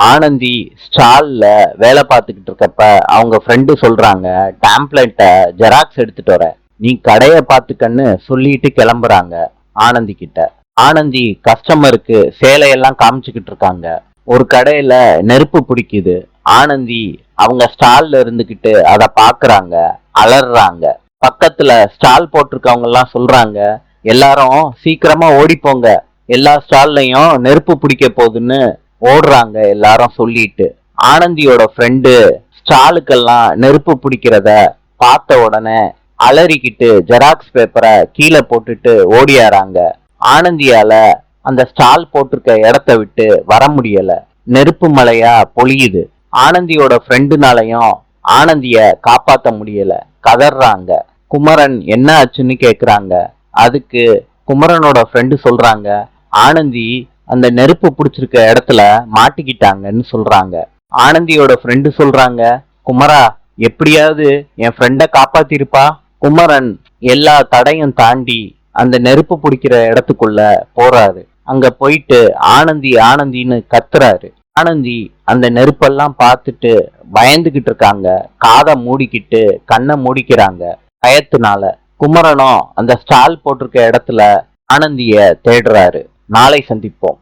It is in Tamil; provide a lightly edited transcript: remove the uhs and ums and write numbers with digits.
ஆனந்தி ஸ்டால்ல வேலை பார்த்துக்கிட்டு இருக்கப்ப அவங்க ஃப்ரெண்டு சொல்றாங்க, டேம்ப்ளெட்டை ஜெராக்ஸ் எடுத்துட்டு வர, நீ கடைய பார்த்துக்கன்னு சொல்லிட்டு கிளம்புறாங்க ஆனந்தி கிட்ட. ஆனந்தி கஸ்டமருக்கு சேலையெல்லாம் காமிச்சுக்கிட்டு இருக்காங்க. ஒரு கடையில நெருப்பு பிடிக்குது. ஆனந்தி அவங்க ஸ்டால்ல இருந்துகிட்டு அதை பாக்குறாங்க, அலறாங்க. பக்கத்துல ஸ்டால் போட்டிருக்கவங்க எல்லாம் சொல்றாங்க, எல்லாரும் சீக்கிரமா ஓடிப்போங்க, எல்லா ஸ்டால்லையும் நெருப்பு பிடிக்க போகுதுன்னு ஓடுறாங்க எல்லாரும் சொல்லிட்டு. ஆனந்தியோட ஃப்ரெண்டு ஸ்டாலுக்கெல்லாம் நெருப்பு பிடிக்கிறத பார்த்த உடனே அலறிக்கிட்டு ஜெராக்ஸ் பேப்பரை கீழே போட்டுட்டு ஓடியாராங்க. ஆனந்தியால அந்த ஸ்டால் போட்டிருக்க இடத்த விட்டு வர முடியல. நெருப்பு மலையா பொழியுது. ஆனந்தியோட ஃப்ரெண்டுனாலையும் ஆனந்திய காப்பாத்த முடியல. கதறாங்க. குமரன் என்ன ஆச்சுன்னு கேக்குறாங்க. அதுக்கு குமரனோட ஃப்ரெண்டு சொல்றாங்க, ஆனந்தி அந்த நெருப்பு பிடிச்சிருக்க இடத்துல மாட்டிக்கிட்டாங்கன்னு சொல்றாங்க. ஆனந்தியோட ஃப்ரெண்டு சொல்றாங்க, குமரா எப்படியாவது என் ஃப்ரெண்ட காப்பாத்திருப்பா. குமரன் எல்லா தடையும் தாண்டி அந்த நெருப்பு பிடிக்கிற இடத்துக்குள்ள போறாரு. அங்க போயிட்டு ஆனந்தி ஆனந்தின்னு கத்துறாரு. ஆனந்தி அந்த நெருப்பெல்லாம் பார்த்துட்டு பயந்துகிட்டு இருக்காங்க. காதை மூடிக்கிட்டு கண்ணை மூடிக்கிறாங்க பயத்தினால. குமரனும் அந்த ஸ்டால் போட்டிருக்க இடத்துல ஆனந்திய தேடுறாரு. நாளை சந்திப்போம்.